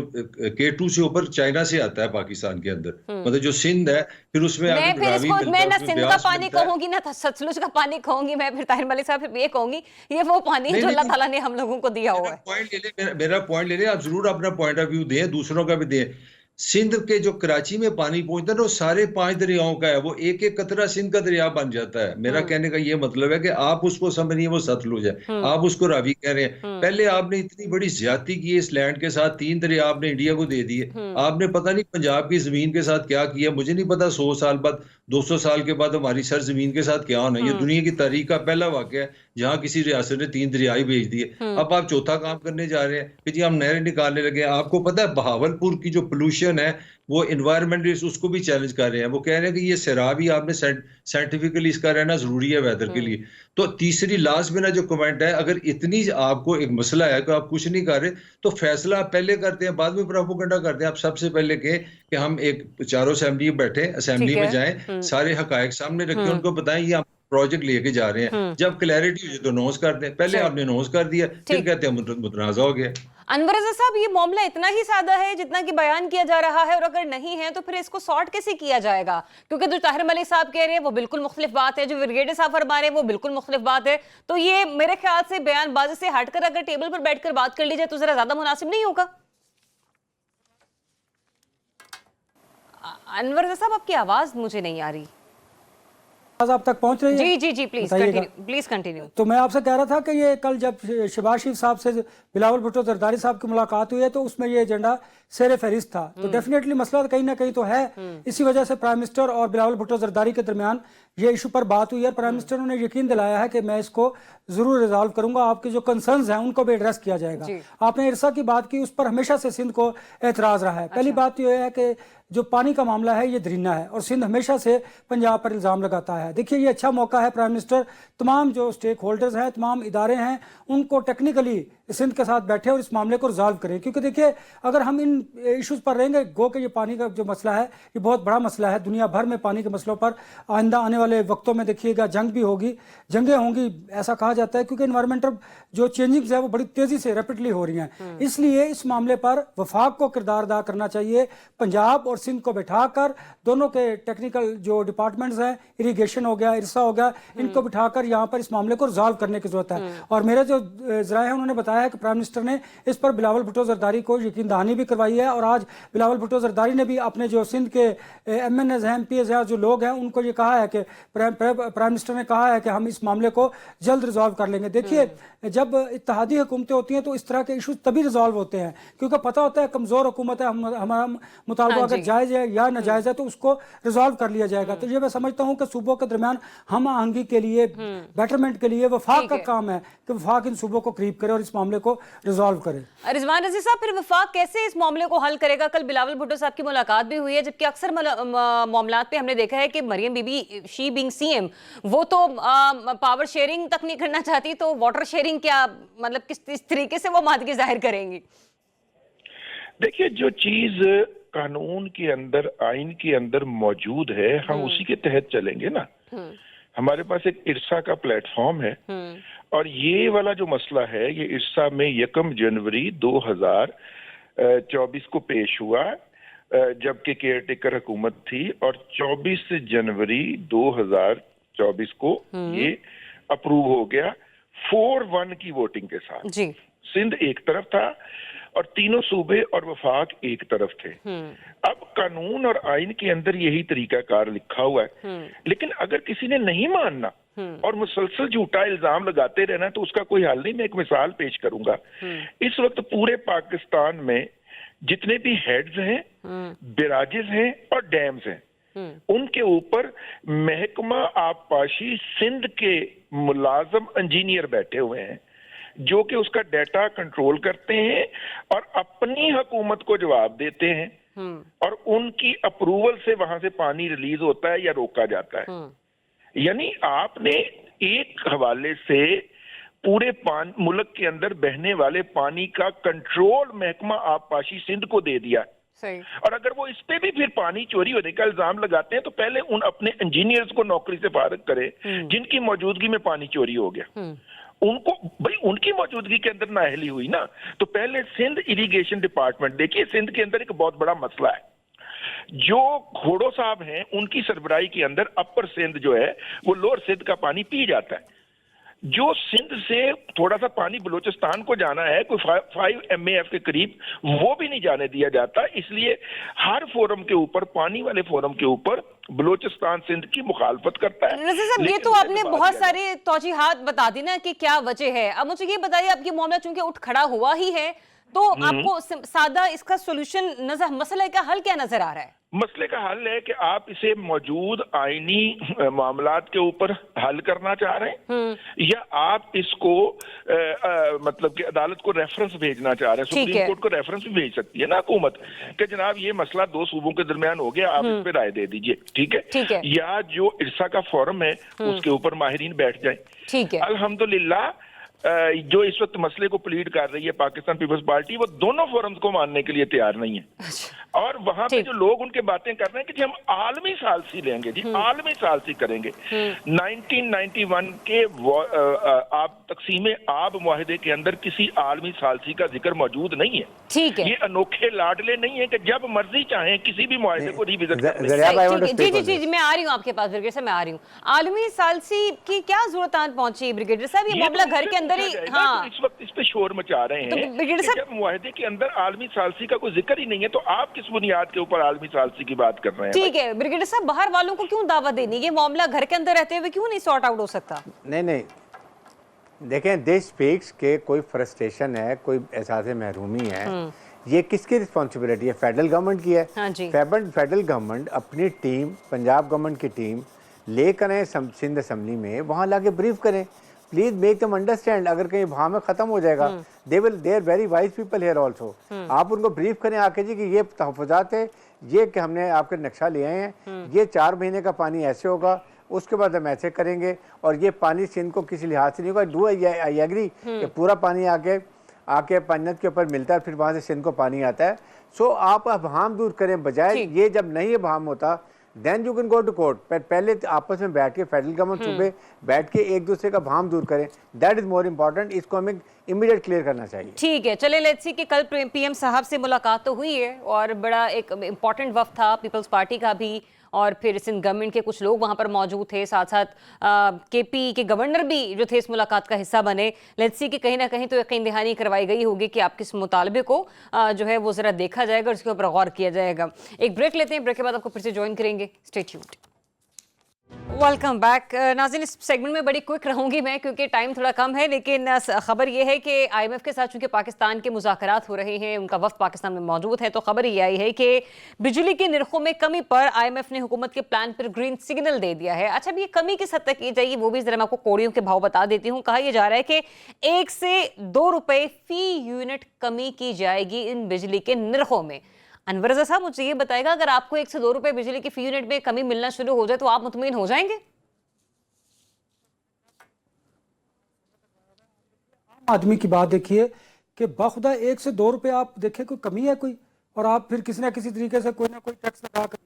K2 से ऊपर चाइना से आता है पाकिस्तान के अंदर, मतलब जो सिंध है फिर उसमें मैं आगे फिर रावी इसको मिलता मैं है, ना उसमें सिंध का ब्यास पानी मिलता है। कहूंगी ना सतलुज का पानी कहूंगी, मैं फिर ताहिर मलिक साहब फिर ये कहूंगी ये वो पानी है नहीं, जो अल्लाह नहीं, ताला ने हम लोगों को दिया हुआ है। पॉइंट ले ले, मेरा पॉइंट ले ले, आप जरूर अपना पॉइंट ऑफ व्यू दें, दूसरों का भी दें। सिंध के जो कराची में पानी पहुंचता है ना, वो सारे 5 दरियाओं का है, वो एक एक कतरा सिंध का दरिया बन जाता है। मेरा कहने का ये मतलब है कि आप उसको समझिए वो सतलुज है, आप उसको रावी कह रहे हैं। पहले आपने इतनी बड़ी ज्यादती की है इस लैंड के साथ, 3 दरिया आपने इंडिया को दे दिए। आपने पता नहीं पंजाब की जमीन के साथ क्या किया, मुझे नहीं पता 100 साल बाद 200 साल के बाद हमारी सर जमीन के साथ क्या होना। ये दुनिया की तारीख का पहला वाकया है जहां किसी रियासत ने 3 दरियाई भेज दिए। अब आप चौथा काम करने जा रहे हैं कि जी हम नहरें निकालने लगे हैं। आपको पता है बहावलपुर की जो पोल्यूशन है वो एनवायरमेंटलिस्ट उसको भी चैलेंज कर रहे हैं, वो कह रहे हैं कि ये शराब ही आपने साइंटिफिकली इसका रहना जरूरी है वेदर के लिए। तो तीसरी लास्ट में ना जो कमेंट है, अगर इतनी आपको एक मसला है तो आप कुछ नहीं कर रहे तो फैसला आप पहले करते हैं बाद में प्रोपेगेंडा करते हैं। आप सबसे पहले कहें कि हम एक चारों असेंबली बैठे, असेंबली में जाएं, सारे हकायक सामने रखें, उनको बताएं ये हम प्रोजेक्ट लेके जा रहे हैं। जब क्लैरिटी हो जाए तो अनाउंस कर दें। पहले आपने अनाउंस कर दिया, फिर कहते हैं मुतनाज़ा हो गया। अनवर रज़ा साहब, ये मामला इतना ही सादा है जितना कि बयान किया जा रहा है, और अगर नहीं है तो फिर इसको सॉर्ट कैसे किया जाएगा? क्योंकि जो ताहिर मलिक साहब कह रहे हैं वो बिल्कुल मुख्तलिफ बात है, जो ब्रिगेडियर साहब फरमा रहे हैं वो बिल्कुल मुख्तलिफ बात है। तो ये मेरे ख्याल से बयानबाजी से हटकर अगर टेबल पर बैठकर बात कर ली जाए तो जरा ज्यादा मुनासिब नहीं होगा? अनवर रज़ा साहब, आपकी आवाज मुझे नहीं आ रही। आज आप तक पहुंच रही है? जी जी जी, प्लीज कंटिन्यू। तो मैं आपसे कह रहा था कि ये कल जब शहबाज शरीफ साहब से बिलावल भुट्टो जरदारी साहब की मुलाकात हुई है तो उसमें ये एजेंडा शेर फहरिस्त था। तो डेफिनेटली मसला कहीं ना कहीं तो है। इसी वजह से प्राइम मिनिस्टर और बिलावल भुट्टो जरदारी के दरमियान ये इशू पर बात हुई है। प्राइम मिनिस्टर ने यकीन दिलाया है कि मैं इसको जरूर रिजॉल्व करूंगा, आपके जो कंसर्न्स हैं उनको भी एड्रेस किया जाएगा। आपने इरसा की बात की, उस पर हमेशा से सिंध को एतराज रहा है। पहली बात यह है कि जो पानी का मामला है ये दरीना है और सिंध हमेशा से पंजाब पर इल्ज़ाम लगाता है। देखिए ये अच्छा मौका है, प्राइम मिनिस्टर तमाम जो स्टेक होल्डर्स हैं, तमाम इदारे हैं, उनको टेक्निकली सिंध के साथ बैठे और इस मामले को रिजॉल्व करें। क्योंकि देखिए अगर हम इन इश्यूज़ पर रहेंगे, गो के ये पानी का जो मसला है ये बहुत बड़ा मसला है। दुनिया भर में पानी के मसलों पर आइंदा आने वाले वक्तों में देखिएगा जंग भी होगी, जंगें होंगी, ऐसा कहा जाता है, क्योंकि इन्वायरमेंटल जो चेंजिंग्स है वो बड़ी तेज़ी से रैपिडली हो रही हैं। इसलिए इस मामले पर वफाक को किरदार अदा करना चाहिए। पंजाब और सिंध को बैठाकर दोनों के टेक्निकल जो डिपार्टमेंट्स हैं, इरीगेशन हो गया, इरसा हो गया, इनको बिठाकर यहाँ पर इस मामले को रिजॉल्व करने की जरूरत है। और मेरे जो जराए हैं उन्होंने बताया है कि प्राइम मिनिस्टर ने इस पर बिलावल भुट्टो जरदारी को यकीन दहानी भी करवाई है। और आज बिलावल भुट्टो जरदारी ने भी अपने जो सिंध के MNAs हैं, MPs हैं, जो लोग हैं, उनको ये कहा है कि प्राइम मिनिस्टर ने कहा है कि हम इस मामले को जल्द रिजॉल्व कर लेंगे। देखिए जब इत्तेहादी हुकूमतें होती हैं तो इस तरह के इशूज तभी रिजॉल्व होते हैं क्योंकि पता होता है कमजोर हुकूमत है, हमारा मुतालबा अगर जायज़ है या नाजायज़ है तो उसको रिजॉल्व कर लिया जाएगा। तो ये मैं समझता हूँ कि सूबों के दरमियान हम आहंगी के लिए, बेटरमेंट के लिए वफाक का काम है कि वफाक इन सूबों को करीब करे और इस मामले को रिजॉल्व करे। रिजवान रज़ी साहब, फिर वफाक कैसे इस मामले को हल करेगा? कल बिलावल भुट्टो साहब की मुलाकात भी हुई है, जबकि अक्सर मामलात पे हमने देखा है कि मरियम बीबी, शी बीइंग CM, वो तो पावर शेयरिंग तक नहीं करना चाहती, तो वाटर शेयरिंग क्या, मतलब किस तरीके से वो मादगी जाहिर करेंगी? देखिए जो चीज कानून के अंदर, आइन के अंदर मौजूद है, हम उसी के तहत चलेंगे ना। हमारे पास एक इरसा का प्लेटफॉर्म है और ये वाला जो मसला है ये इरसा में 1 जनवरी 2024 को पेश हुआ जबकि केयरटेकर हुकूमत थी, और 24 जनवरी 2024 को ये अप्रूव हो गया 4-1 की वोटिंग के साथ। जी। सिंध एक तरफ था और तीनों सूबे और वफाक एक तरफ थे। अब कानून और आइन के अंदर यही तरीकाकार लिखा हुआ है, लेकिन अगर किसी ने नहीं मानना और मुसलसल झूठा इल्जाम लगाते रहना तो उसका कोई हल नहीं। मैं एक मिसाल पेश करूंगा। इस वक्त पूरे पाकिस्तान में जितने भी हेड्स हैं, बैराजेस हैं और डैम्स हैं, उनके ऊपर महकमा आबपाशी सिंध के मुलाजम इंजीनियर बैठे हुए हैं जो कि उसका डाटा कंट्रोल करते हैं और अपनी हुकूमत को जवाब देते हैं और उनकी अप्रूवल से वहां से पानी रिलीज होता है या रोका जाता है। यानी आपने एक हवाले से पूरे मुल्क के अंदर बहने वाले पानी का कंट्रोल महकमा आबपाशी सिंध को दे दिया। सही। और अगर वो इस पे भी फिर पानी चोरी होने का इल्जाम लगाते हैं तो पहले उन अपने इंजीनियर्स को नौकरी से फारिग करें जिनकी मौजूदगी में पानी चोरी हो गया। उनको भाई उनकी मौजूदगी के अंदर नाअहली हुई ना। तो पहले सिंध इरिगेशन डिपार्टमेंट, देखिए सिंध के अंदर एक बहुत बड़ा मसला है, जो घोड़ो साहब हैं उनकी सरबराही के अंदर अपर सिंध जो है वो लोअर सिंध का पानी पी जाता है। जो सिंध से थोड़ा सा पानी बलूचिस्तान को जाना है कोई 5 MAF के करीब, वो भी नहीं जाने दिया जाता। इसलिए हर फोरम के ऊपर, पानी वाले फोरम के ऊपर बलूचिस्तान सिंध की मुखालफत करता है। रज़ी साहब, ये तो आपने बहुत सारे तौजीहात बता दी ना कि क्या वजह है। अब मुझे ये बताइए, अब ये मामला चूंकि उठ खड़ा हुआ ही है, तो आपको सादा इसका सोल्यूशन नजर, मसले का हल क्या नजर आ रहा है? मसले का हल है कि आप इसे मौजूद आईनी मामलात के ऊपर हल करना चाह रहे हैं, या आप इसको मतलब कि अदालत को रेफरेंस भेजना चाह रहे हैं। सुप्रीम कोर्ट को रेफरेंस भी भेज सकती है ना हुकूमत कि जनाब ये मसला 2 सूबों के दरमियान हो गया, आप इस पे राय दे दीजिए, ठीक है। या जो इरसा का फोरम है उसके ऊपर माहिरीन बैठ जाए। ठीक है। अल्हम्दुलिल्लाह जो इस वक्त मसले को प्लीड कर रही है पाकिस्तान पीपल्स पार्टी, वो दोनों फोरम्स को मानने के लिए तैयार नहीं है। और वहां पे जो लोग उनके बातें कर रहे हैं कि जी हम आलमी सालसी लेंगे, जी आलमी सालसी करेंगे। 1991 के आप तकसीम आब मुआहदे के अंदर किसी आलमी सालसी का जिक्र मौजूद नहीं है। ठीक है। ये अनोखे लाडले नहीं है कि जब मर्जी चाहें किसी भी मुआहदे को रिविजिट कर लें। जी मैं आ रही हूँ आपके पास ब्रिगेडियर साहब, मैं आ रही हूँ। आलमी सालसी की क्या जरूरत आन पहुंची ब्रिगेडियर साहब? ये मामला घर के अंदर ही, हाँ, इस वक्त इस पे शोर मचा रहे हैं कि जब मुआहदे के अंदर आलमी सालसी का कोई जिक्र ही नहीं है, तो आप किस बुनियाद के ऊपर आलमी सालसी की बात कर रहे हैं? ठीक है ब्रिगेडियर साहब, बाहर वालों को क्यों दावा देनी? ये मामला घर के अंदर रहते हुए क्यों नहीं सॉर्ट आउट हो सकता? नहीं, देखें, दिस स्पीक्स के कोई फ्रस्ट्रेशन है, कोई एहसास महरूमी है, ये किसकी रिस्पॉन्सिबिलिटी है? फेडरल गवर्नमेंट की है। हाँ जी। फेडरल गवर्नमेंट अपनी टीम, पंजाब गवर्नमेंट की टीम लेकर आए सिंध असम्बली में, वहाँ लाके ब्रीफ करें। Please make them understand. अगर कहीं वहाँ में खत्म हो जाएगा, they are very wise people here also. आप उनको ब्रीफ करें आके जी कि ये तहफ़्फ़ुज़ात है, ये कि हमने आपके नक्शा ले आए हैं, ये 4 महीने का पानी ऐसे होगा, उसके बाद हम ऐसे करेंगे, और ये पानी सिंध को किसी लिहाज से नहीं होगा। डू आई एग्री कि पूरा पानी आके पंजत के ऊपर मिलता है, फिर वहाँ से सिंध को पानी आता है। सो आप अबहम दूर करें, बजाय ये जब नहीं अबहम होता then you can go to court. पहले आपस में बैठ के फेडरल गवर्नमेंट सूबे बैठ के एक दूसरे का भाम दूर करें, दैट इज मोर इम्पोर्टेंट। इसको हमें इमीडिएट क्लियर करना चाहिए। ठीक है, चले लेट्स सी कि कल पीएम साहब से मुलाकात तो हुई है और बड़ा एक इम्पॉर्टेंट वक्त था पीपल्स पार्टी का भी, और फिर सिंध गवर्नमेंट के कुछ लोग वहां पर मौजूद थे, साथ साथ केपी के गवर्नर भी जो थे इस मुलाकात का हिस्सा बने। लेट्स सी कि कहीं ना कहीं तो यकीन दहानी करवाई गई होगी कि आपके इस मुतालबे को जो है वो जरा देखा जाएगा और उसके ऊपर गौर किया जाएगा। एक ब्रेक लेते हैं, ब्रेक के बाद आपको फिर से ज्वाइन करेंगे। Stay tuned. वेलकम बैक नाज़रीन, इस सेगमेंट में बड़ी क्विक रहूंगी मैं क्योंकि टाइम थोड़ा कम है, लेकिन खबर यह है कि आईएमएफ के साथ चूंकि पाकिस्तान के मुज़ाकरात हो रहे हैं, उनका वफ्द पाकिस्तान में मौजूद है, तो खबर ये आई है कि बिजली के निर्खों में कमी पर आईएमएफ ने हुकूमत के प्लान पर ग्रीन सिग्नल दे दिया है। अच्छा, अब ये कमी किस हद तक की जाएगी वो भी जरा मैं आपको कौड़ियों के भाव बता देती हूँ। कहा यह जा रहा है कि 1 से 2 रुपए फी यूनिट कमी की जाएगी इन बिजली के निर्खों में। अनवर रज़ा साहब, मुझे ये बताएगा, अगर आपको 1 से 2 रुपए बिजली की फी यूनिट में कमी मिलना शुरू हो जाए तो आप मुतमईन हो जाएंगे? आदमी की बात देखिए कि बाखुदा 1 से 2 रुपए आप देखिए कोई कमी है कोई, और आप फिर किसी ना किसी तरीके से कोई ना कोई टैक्स लगा कर।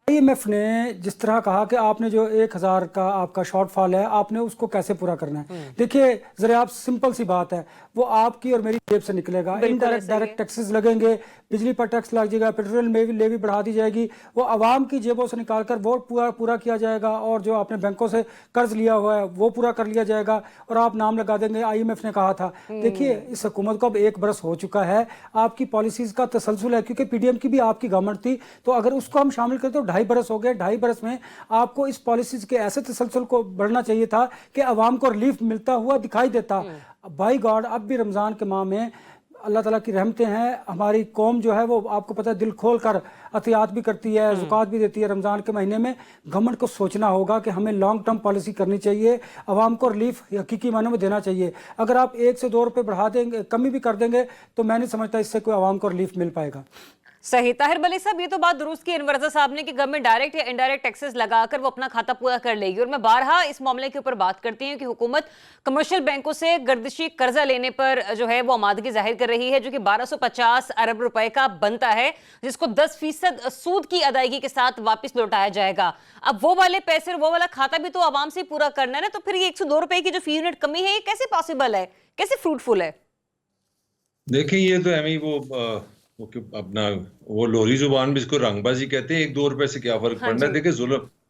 आईएमएफ ने जिस तरह कहा कि आपने जो 1000 का आपका शॉर्टफॉल है, आपने उसको कैसे पूरा करना है। देखिए जरा आप, सिंपल सी बात है, वो आपकी और मेरी जेब से निकलेगा। इनडायरेक्ट डायरेक्ट टैक्सेस लगेंगे, बिजली पर टैक्स लग जाएगा, पेट्रोल में भी लेवी बढ़ा दी जाएगी, वो आवाम की जेबों से निकाल कर वो पूरा किया जाएगा, और जो आपने बैंकों से कर्ज लिया हुआ है वो पूरा कर लिया जाएगा, और आप नाम लगा देंगे आईएमएफ ने कहा था। देखिए इस हुकूमत को अब 1 बरस हो चुका है, आपकी पॉलिसीज का तसलसल है, क्योंकि पीडीएम की भी आपकी गवर्नमेंट थी, तो अगर उसको हम शामिल करें तो 2.5 बरस हो गए। 2.5 बरस में आपको इस पॉलिसीज के ऐसे तसलसल को बढ़ना चाहिए था कि अवाम को रिलीफ मिलता हुआ दिखाई देता। बाई गॉड, अब भी रमज़ान के माह में अल्लाह ताला की रहमतें हैं, हमारी कौम जो है वो आपको पता है दिल खोल कर अतियात भी करती है, ज़कात भी देती है। रमज़ान के महीने में गवर्नमेंट को सोचना होगा कि हमें लॉन्ग टर्म पॉलिसी करनी चाहिए, आवाम को रिलीफ हकीकी मानों में देना चाहिए। अगर आप 1 से 2 रुपये बढ़ा देंगे, कमी भी कर देंगे, तो मैं नहीं समझता इससे कोई आवाम को रिलीफ मिल पाएगा। सही। ताहिर मलिक साहब, ये तो बात दुरुस्त की अनवर रज़ा साहब ने कि गवर्नमेंट डायरेक्ट या इनडायरेक्ट टैक्सेस लगाकर वो अपना खाता पूरा कर लेगी, और मैं बारहा इस मामले के ऊपर बात करती हूँ कि हुकूमत कमर्शियल बैंकों से गर्दिशी कर्जा लेने पर जो है वो आमादगी जाहिर कर रही है, जो कि 1250 अरब रुपए का बनता है, जिसको 10% सूद की अदायगी के साथ वापस लौटाया जाएगा। अब वो वाले पैसे और वो वाला खाता भी तो आवाम से पूरा करना है ना, तो फिर ये 102 रुपए की जो फी यूनिट कमी है, ये कैसे पॉसिबल है, कैसे फ्रूटफुल है? देखिए, ये तो एमी वो अपना वो लोरी जुबान भी इसको रंगबाजी कहते हैं। 1-2 रुपए से क्या फर्क पड़ना है। देखिए,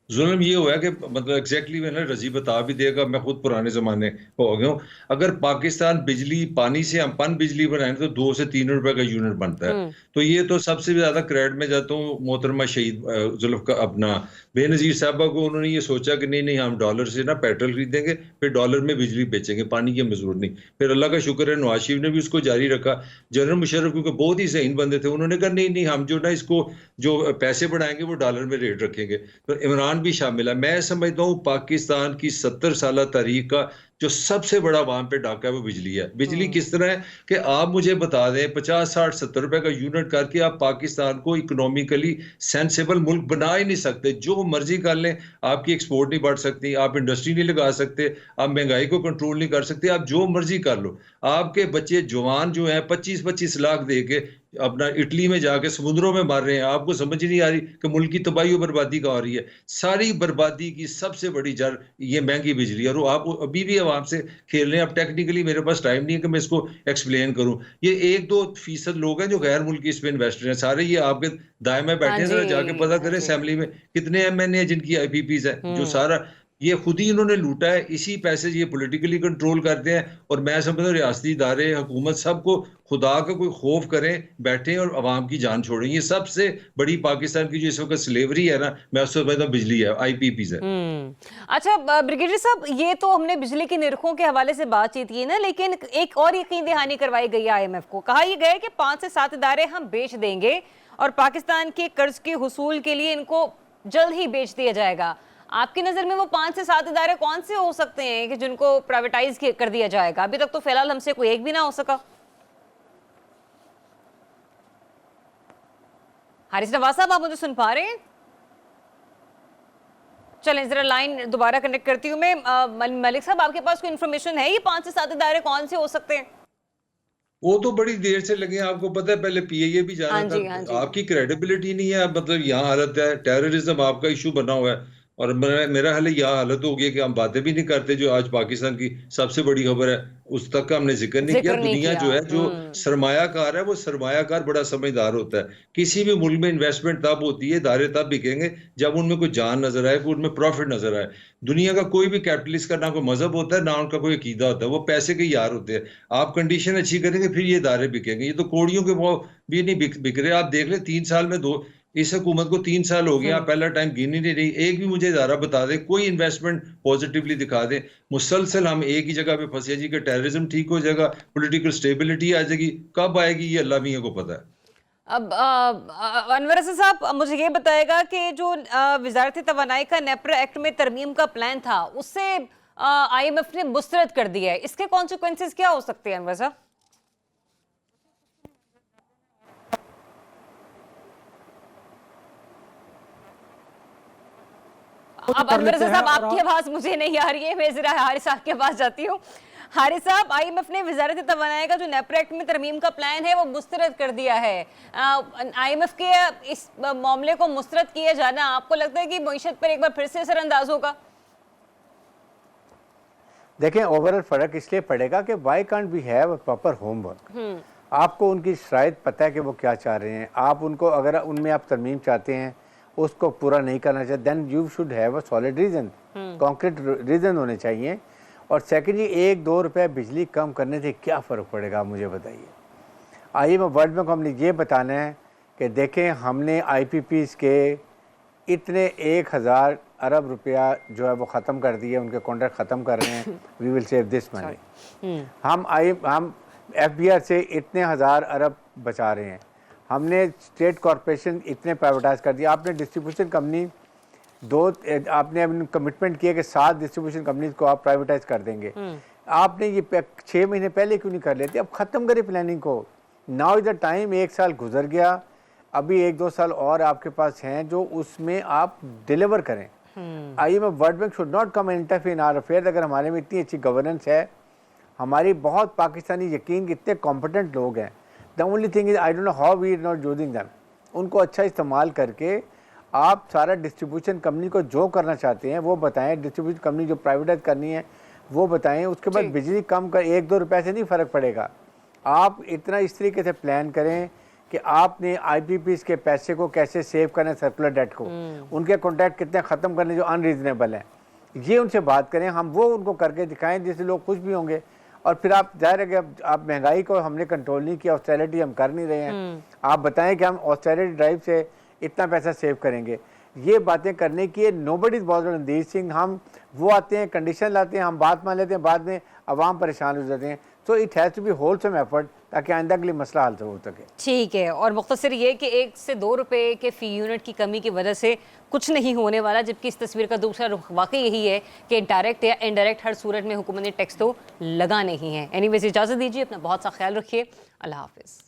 जुल्म ये हुआ है कि मतलब एग्जैक्टली मैंने रजी बता भी देगा, मैं खुद पुराने जमाने को हो गया हूँ। अगर पाकिस्तान बिजली पानी से हम पन बिजली बनाए तो 2 से 3 रुपए का यूनिट बनता है। तो ये तो सबसे ज्यादा क्रेडिट में जाता हूँ मोहतरमा शहीद जुल्फ़िकार अपना बेनजीर साहबा को। उन्होंने ये सोचा कि नहीं हम डॉलर से ना पेट्रोल खरीदेंगे, फिर डॉलर में बिजली बेचेंगे, पानी की हमें जरूरत नहीं। फिर अल्लाह का शुक्र है नवाज शरीफ ने भी उसको जारी रखा। जनरल मुशर्रफ क्योंकि बहुत ही ज़हीन बंदे थे, उन्होंने कहा नहीं हम जो ना इसको जो पैसे बढ़ाएंगे वो डॉलर में रेट रखेंगे। तो इमरान भी शामिल है। मैं समझता हूँ पाकिस्तान की 70 साल तारीख का जो सबसे बड़ा वहां पे डाका है वो बिजली है। बिजली किस तरह है कि आप मुझे बता दें 50, 60, 70 रुपए का यूनिट करके आप पाकिस्तान को इकोनॉमिकली सेंसेबल मुल्क बना ही नहीं सकते। जो मर्जी कर लें, आपकी एक्सपोर्ट नहीं बढ़ सकती, आप इंडस्ट्री नहीं लगा सकते, आप महंगाई को कंट्रोल नहीं कर सकते, आप जो मर्जी कर लो। आपके बच्चे जवान जो है 25-25 लाख दे के अपना इटली में जाके समुद्रों में मार रहे हैं। आपको समझ नहीं आ रही कि मुल्क की तबाही और बर्बादी कहाँ हो रही है। सारी बर्बादी की सबसे बड़ी जड़ ये महंगी बिजली है, और आप अभी भी आवाम से खेल रहे हैं। अब टेक्निकली मेरे पास टाइम नहीं है कि मैं इसको एक्सप्लेन करूं। ये 1-2% लोग हैं जो गैर मुल्की इस पे इन्वेस्टर हैं, सारे ये आपके दाएं में बैठे हैं। जरा जाके पता करें असेंबली में कितने एमएनए जिनकी आईपीपीज है, जो सारा ये खुद ही इन्होंने लूटा है। इसी पैसे ये पॉलिटिकली कंट्रोल करते हैं। और मैं समझता हूँ रियासती इदारे, हुकूमत सबको खुदा का कोई खौफ करें, बैठे और आवाम की जान छोड़ें। ये सबसे बड़ी पाकिस्तान की जो इस वक्त स्लेवरी है ना, मैं उससे समझता हूँ बिजली है, आईपीपीज है। अच्छा ब्रिगेडियर साहब, ये तो हमने बिजली के निरखों के हवाले से बातचीत की ना, लेकिन एक और यकीन दहानी करवाई गई है आईएमएफ को। कहा यह गया कि 5 से 7 इदारे हम बेच देंगे और पाकिस्तान के कर्ज के हुसूल के लिए इनको जल्द ही बेच दिया जाएगा। आपकी नजर में वो 5 से 7 इदारे कौन से हो सकते हैं कि जिनको प्राइवेटाइज कर दिया जाएगा? अभी तक तो फिलहाल हमसे कोई एक भी ना हो सका। हारिस नवाज साहब, आप मुझे सुन पा रहे हैं? चलें जरा लाइन दोबारा कनेक्ट करती हूँ मैं। मलिक साहब, आपके पास कोई इन्फॉर्मेशन है ये 5 से 7 इदारे कौन से हो सकते हैं? वो तो बड़ी देर से लगे, आपको पता है पहले पीएए भी जाना था। आपकी क्रेडिबिलिटी नहीं है। मतलब यहाँ हालत है, टेररिज्म आपका इशू बना हुआ है, और मेरा हाल यह हालत हो गई कि हम बातें भी नहीं करते। जो आज पाकिस्तान की सबसे बड़ी खबर है उस तक का हमने जिक्र नहीं किया। दुनिया जो है, जो सरमायाकार है, वो सरमायाकार बड़ा समझदार होता है। किसी भी मुल्क में इन्वेस्टमेंट तब होती है, इदारे तब बिकेंगे जब उनमें कोई जान नजर आए, उनमें प्रॉफिट नजर आए। दुनिया का कोई भी कैपिटलिस्ट का ना कोई मजहब होता है, ना उनका कोई अकीदा होता है, वो पैसे के यार होते हैं। आप कंडीशन अच्छी करेंगे फिर ये इदारे बिकेंगे। ये तो कोड़ियों के भाव भी नहीं बिक रहे। आप देख ले 3 साल में इस हुकूमत को 3 साल हो गया, पहला टाइम गिन ही नहीं रही। एक भी मुझे इदारा बता दे, कोई इन्वेस्टमेंट पॉजिटिवली दिखा दे। मुसलसल हम एक ही जगह पे फंसे जी कि टेररिज्म ठीक हो जाएगा, पॉलिटिकल स्टेबिलिटी आ जाएगी। कब आएगी ये अल्लाह मियां को पता है। अब अनवर रज़ा साहब, मुझे ये बताएगा कि जो वज़ारत तवानाई का नेपरा एक्ट में तरमीम का प्लान था, उससे आईएमएफ ने मुस्तरद कर दिया है। इसके कॉन्सिक्वेंसेस क्या हो सकते हैं अनवर साहब? अब अनवर रज़ा साहब, आपकी आवाज मुझे नहीं आ रही है, मैं जरा हारिस साहब के पास जाती हूँ। हारिस साहब, आईएमएफ ने वज़ारत तवानाई का जो नेपरा एक्ट में तरमीम का प्लान है वो मुस्तरद कर दिया है। आईएमएफ के इस मामले को मुस्तरद किया जाना, आपको लगता है कि मईशत पर एक बार फिर से असरअंदाज होगा? देखें, ओवरऑल फर्क इसलिए पड़ेगा कि why can't we have a proper homework. आपको उनकी शराइत पता है कि वो क्या चाह रहे हैं। आप उनको, अगर उनमें आप तरमीम चाहते हैं उसको पूरा नहीं करना चाहिए, then you should have a solid reason, concrete reason होने चाहिए। और सेकेंडली, 1-2 रुपये बिजली कम करने से क्या फ़र्क पड़ेगा, मुझे बताइए। आईएमएफ वर्ल्ड बैंक को हमने ये बताना है कि देखें, हमने आईपीपीज़ के इतने 1000 अरब रुपया जो है वो ख़त्म कर दिए, उनके कॉन्ट्रैक्ट ख़त्म कर रहे हैं। We will save this money. हम एफबीआर से इतने 1000 अरब बचा रहे हैं। हमने स्टेट कॉरपोरेशन इतने प्राइवेटाइज कर दिया। आपने डिस्ट्रीब्यूशन कंपनी आपने कमिटमेंट किया कि 7 डिस्ट्रीब्यूशन कंपनीज को आप प्राइवेटाइज कर देंगे। आपने ये 6 महीने पहले क्यों नहीं कर लेते? अब ख़त्म करें प्लानिंग को। Now is the time. 1 साल गुजर गया, अभी 1-2 साल और आपके पास हैं जो उसमें आप डिलीवर करें। IMF world bank should not come and interfere in our affair. अगर हमारे में इतनी अच्छी गवर्नेंस है, हमारी बहुत पाकिस्तानी यकीन इतने कॉम्पिटेंट लोग हैं, the only thing is I don't know how we are not using them. उनको अच्छा इस्तेमाल करके आप सारा डिस्ट्रीब्यूशन कंपनी को जो करना चाहते हैं वो बताएं, डिस्ट्रीब्यूशन कंपनी जो प्राइवेटाइज करनी है वो बताएं। उसके बाद बिजली कम कर 1-2 रुपए से नहीं फ़र्क पड़ेगा। आप इतना इस तरीके से प्लान करें कि आपने IPPs के पैसे को कैसे सेव करना है, सर्कुलर डेट को, उनके कॉन्ट्रैक्ट कितने ख़त्म करने जो अनरीजनेबल हैं, ये उनसे बात करें, हम वो उनको करके दिखाएं जिससे लोग खुश भी होंगे। और फिर आप जाहिर है कि आप महंगाई को हमने कंट्रोल नहीं किया, ऑस्टेरिटी हम कर नहीं रहे हैं, आप बताएं कि हम ऑस्टेरिटी ड्राइव से इतना पैसा सेव करेंगे। ये बातें करने की nobody is bothered on these thing. हम वो आते हैं, कंडीशन लाते हैं, हम बात मान लेते हैं, बाद में अवाम परेशान हो जाते हैं। तो it has to be wholesome effort ताकि आइंदा के लिए मसला हल हो सके। ठीक है, और मुख्तसर ये कि 1 से 2 रुपए के फ़ी यूनिट की कमी की वजह से कुछ नहीं होने वाला, जबकि इस तस्वीर का दूसरा रुख वाकई यही है कि डायरेक्ट या इनडायरेक्ट हर सूरत में हुकूमत ने टैक्स तो लगा नहीं है। एनीवेज इजाज़त दीजिए, अपना बहुत सा ख्याल रखिए, अल्लाह हाफिज़।